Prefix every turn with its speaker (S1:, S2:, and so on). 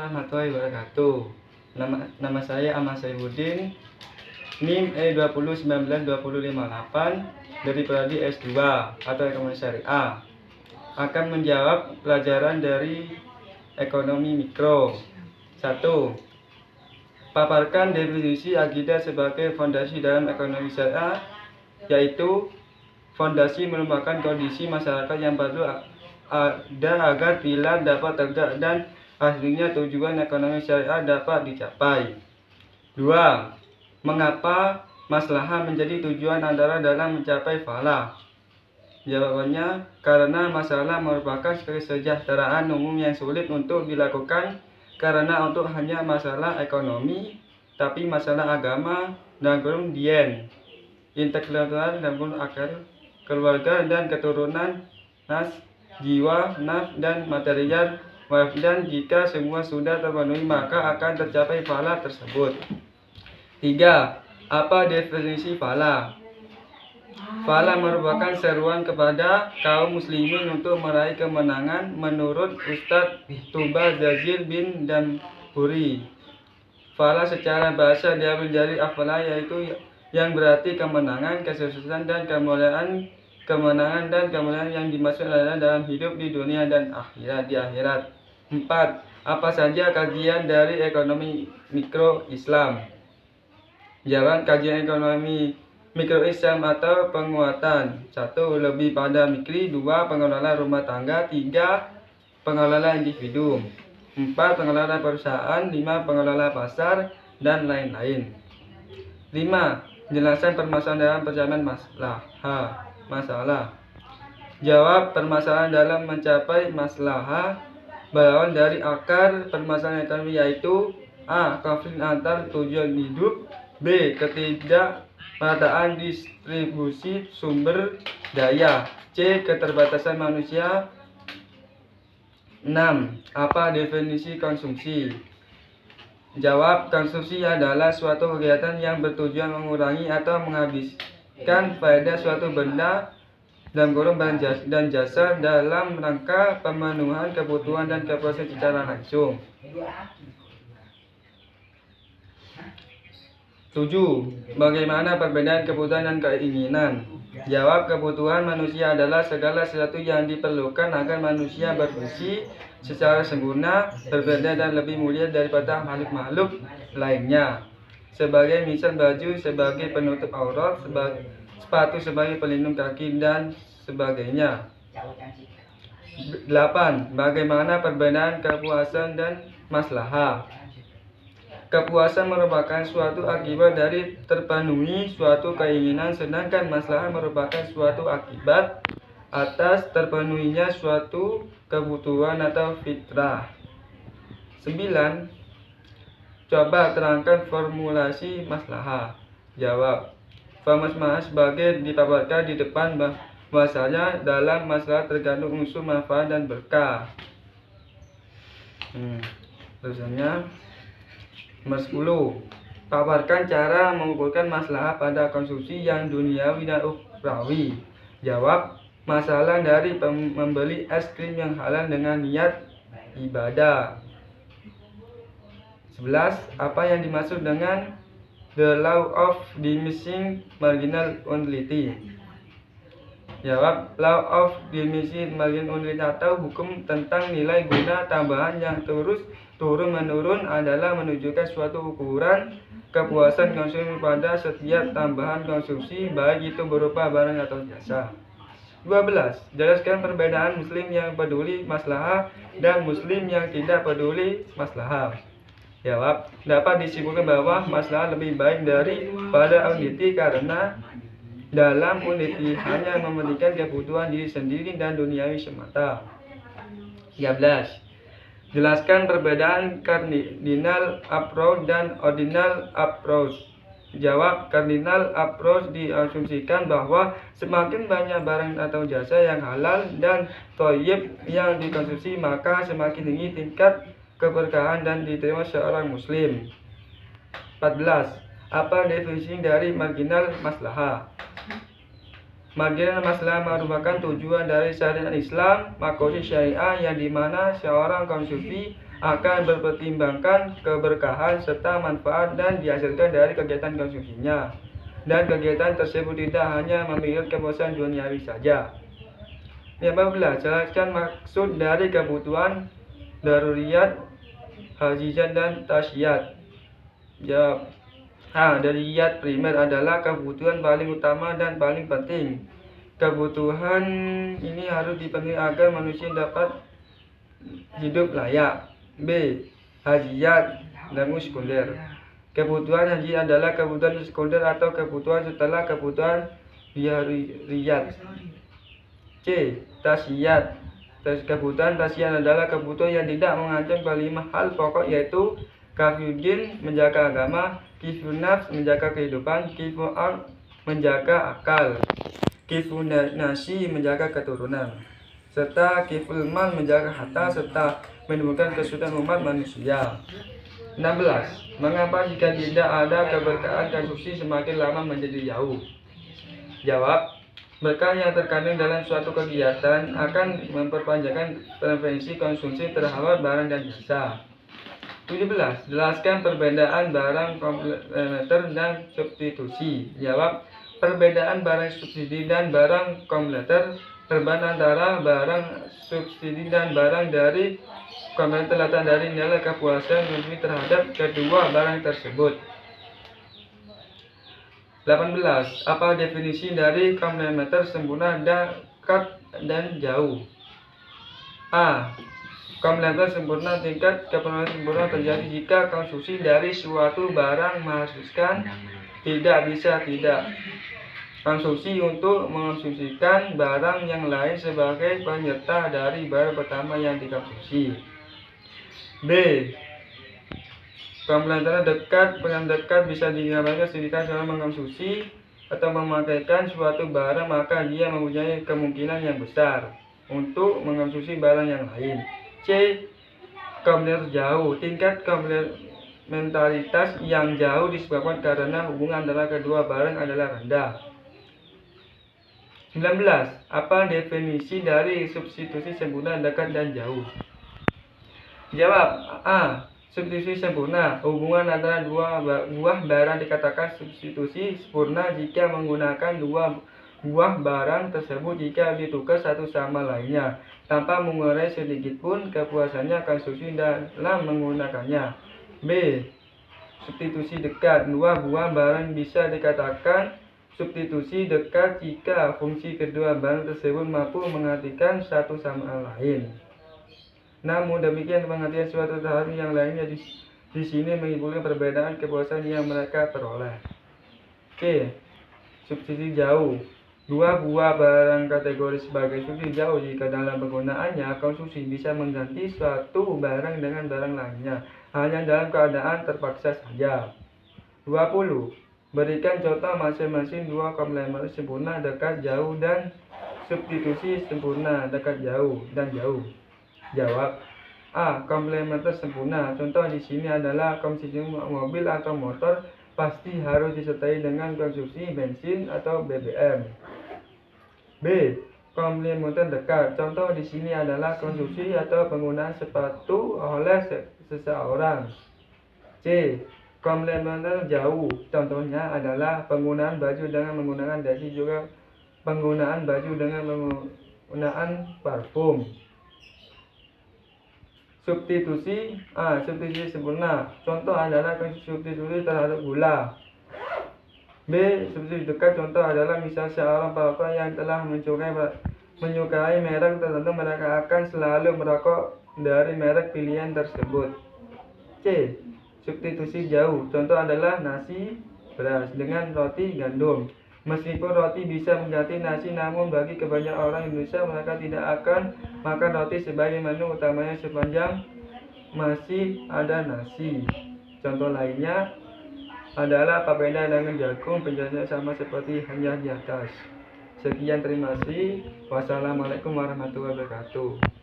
S1: warahmatullahi wabarakatuh. Nama saya Ahmad Saifuddin, NIM E20192058 dari Prodi S2 atau Ekonomi Syariah. Akan menjawab pelajaran dari ekonomi mikro. 1. Paparkan definisi akidah sebagai fondasi dalam ekonomi syariah, yaitu fondasi merupakan kondisi masyarakat yang perlu ada agar pilar dapat tegak dan hasilnya tujuan ekonomi syariah dapat dicapai. 2. Mengapa maslahah menjadi tujuan antara dalam mencapai falah? Jawabannya, karena masalah merupakan kesejahteraan umum yang sulit untuk dilakukan karena untuk hanya masalah ekonomi, tapi masalah agama dan kemudian intelektual dan akal, keluarga dan keturunan, nas, jiwa, nafs dan material, dan jika semua sudah terpenuhi maka akan tercapai falah tersebut. 3. Apa definisi falah? Falah merupakan seruan kepada kaum muslimin untuk meraih kemenangan menurut Ustadz Tuba Jazil bin Damhuri. Falah secara bahasa diambil dari afala, yaitu yang berarti kemenangan, kesuksesan dan kemuliaan. Kemenangan dan kemuliaan yang dimaksud adalah dalam hidup di dunia dan di akhirat. 4. Apa saja kajian dari ekonomi mikro Islam? Jawab, kajian ekonomi mikro Islam atau penguatan: 1. Lebih pada mikri. 2. Pengelola rumah tangga. 3. Pengelola individu. 4. Pengelola perusahaan. 5. Pengelola pasar, dan lain-lain. 5. Jelasan permasalahan dalam pencapaian masalah. Jawab, permasalahan dalam mencapai maslahah berawal dari akar permasalahan ekonomi, yaitu A. Konflik antar tujuan hidup. B. Ketidakmerataan distribusi sumber daya. C. Keterbatasan manusia. 6. Apa definisi konsumsi? Jawab, konsumsi adalah suatu kegiatan yang bertujuan mengurangi atau menghabiskan pada suatu benda dan jasa dalam rangka pemenuhan kebutuhan dan kepuasan secara langsung. 7. Bagaimana perbedaan kebutuhan dan keinginan? Jawab, kebutuhan manusia adalah segala sesuatu yang diperlukan agar manusia berfungsi secara sempurna, berbeda dan lebih mulia daripada makhluk-makhluk lainnya. Sebagai misal baju sebagai penutup aurat, sepatu sebagai pelindung kaki, dan sebagainya. 8. Bagaimana perbedaan kepuasan dan maslahah? Kepuasan merupakan suatu akibat dari terpenuhi suatu keinginan, sedangkan maslahah merupakan suatu akibat atas terpenuhinya suatu kebutuhan atau fitrah. 9. Coba terangkan formulasi maslahah. Jawab, maslahah sebagai dipaparkan di depan bahwasanya dalam masalah tergantung unsur manfaat dan berkah. Tulisannya nomor 10. Paparkan cara mengukurkan maslahah pada konsumsi yang duniawi dan ukhrawi. Jawab, masalah dari membeli es krim yang halal dengan niat ibadah. 11. Apa yang dimaksud dengan the law of diminishing marginal utility? Jawab, law of diminishing marginal utility atau hukum tentang nilai guna tambahan yang terus turun-menurun adalah menunjukkan suatu ukuran kepuasan konsumsi pada setiap tambahan konsumsi, baik itu berupa barang atau jasa. 12. Jelaskan perbedaan muslim yang peduli maslahah dan muslim yang tidak peduli maslahah. Jawab, dapat disimpulkan bahwa maslahah lebih baik daripada unity karena dalam unity hanya mementingkan kebutuhan diri sendiri dan duniawi semata. 13. Jelaskan perbedaan cardinal approach dan ordinal approach. Jawab, cardinal approach diasumsikan bahwa semakin banyak barang atau jasa yang halal dan thayyib yang dikonsumsi, maka semakin tinggi tingkat keberkahan dan diterima seorang muslim. 14. Apa definisi dari marginal maslahah? Marginal maslahah merupakan tujuan dari syariat Islam, makosid syariah yang dimana seorang konsumsi akan mempertimbangkan keberkahan serta manfaat dan dihasilkan dari kegiatan konsumsinya. Dan kegiatan tersebut tidak hanya memiliki kepuasan duniawi saja. Yang 14. Jelaskan maksud dari kebutuhan daruriyat, hajijat, dan tasyiyat. Jawab. Daruriyat primer adalah kebutuhan paling utama dan paling penting. Kebutuhan ini harus dipenuhi agar manusia dapat hidup layak. B. Hajiyat dan sekunder. Kebutuhan haji adalah kebutuhan sekunder atau kebutuhan setelah kebutuhan daruriyat. C. Tasyiyat. Kebutuhan tasyiyat adalah kebutuhan yang tidak mengancam kelima hal pokok, yaitu kafiyuddin menjaga agama, kifun nafs menjaga kehidupan, kifun ard menjaga akal, kifun nasi menjaga keturunan, serta kiful mal menjaga harta serta menimbulkan kesulitan umat manusia. 16. Mengapa jika tidak ada keberkahan konsumsi semakin lama menjadi jauh? Jawab. Berkah yang terkandung dalam suatu kegiatan akan memperpanjangkan preferensi konsumsi terhadap barang dan jasa. 17. Jelaskan perbedaan barang komplementer dan substitusi. Jawab. Perbedaan barang subsidi dan barang komplementer. Perbedaan antara barang subsidi dan barang dari komplementer terletak dari nilai kepuasan konsumsi terhadap kedua barang tersebut. 18. Apa definisi dari komplementer sempurna, dekat, dan jauh? A. Komplementer sempurna. Tingkat komplementer sempurna terjadi jika konsumsi dari suatu barang menghasilkan tidak bisa tidak konsumsi untuk mengonsumsikan barang yang lain sebagai penyerta dari barang pertama yang dikonsumsi. B. Komplementer dekat. Komplementer dekat bisa digambarkan ketika seorang mengkonsumsi atau memakaikan suatu barang, maka dia mempunyai kemungkinan yang besar untuk mengkonsumsi barang yang lain. C. Komplementer jauh. Tingkat komplementaritas yang jauh disebabkan karena hubungan antara kedua barang adalah rendah. 19. Apa definisi dari substitusi sempurna, dekat, dan jauh? Jawab. A. Substitusi sempurna. Hubungan antara dua buah barang dikatakan substitusi sempurna jika menggunakan dua buah barang tersebut jika ditukar satu sama lainnya tanpa mengurangi sedikit pun kepuasannya konsumsi dalam menggunakannya. B. Substitusi dekat. Dua buah barang bisa dikatakan substitusi dekat jika fungsi kedua barang tersebut mampu menggantikan satu sama lain. Namun demikian pengertian suatu terhadap yang lainnya di sini menimbulkan perbedaan kepuasan yang mereka peroleh. C. Substitusi jauh. Dua buah barang kategori sebagai substitusi jauh jika dalam penggunaannya konsumsi bisa mengganti suatu barang dengan barang lainnya hanya dalam keadaan terpaksa saja. 20. Berikan contoh masing-masing dua komplementer sempurna, dekat, jauh, dan substitusi sempurna, dekat, jauh, dan jauh. Jawab. A. Komplementer sempurna. Contoh di sini adalah konsumsi mobil atau motor pasti harus disertai dengan konsumsi bensin atau BBM. B. Komplementer dekat. Contoh di sini adalah konsumsi atau penggunaan sepatu oleh seseorang. C. Komplementer jauh. Contohnya adalah penggunaan baju dengan menggunakan dasi, juga penggunaan baju dengan menggunakan parfum. Substitusi. Substitusi sempurna. Contoh adalah substitusi terhadap gula. B. Substitusi dekat. Contoh adalah misal seorang perokok yang telah menyukai merek tertentu, mereka akan selalu merokok dari merek pilihan tersebut. C. Substitusi jauh. Contoh adalah nasi beras dengan roti gandum. Meskipun roti bisa mengganti nasi, namun bagi kebanyakan orang Indonesia mereka tidak akan makan roti sebagai menu utamanya sepanjang masih ada nasi. Contoh lainnya adalah papeda dengan jagung, penjelasannya sama seperti hanya di atas. Sekian, terima kasih. Wassalamualaikum warahmatullahi wabarakatuh.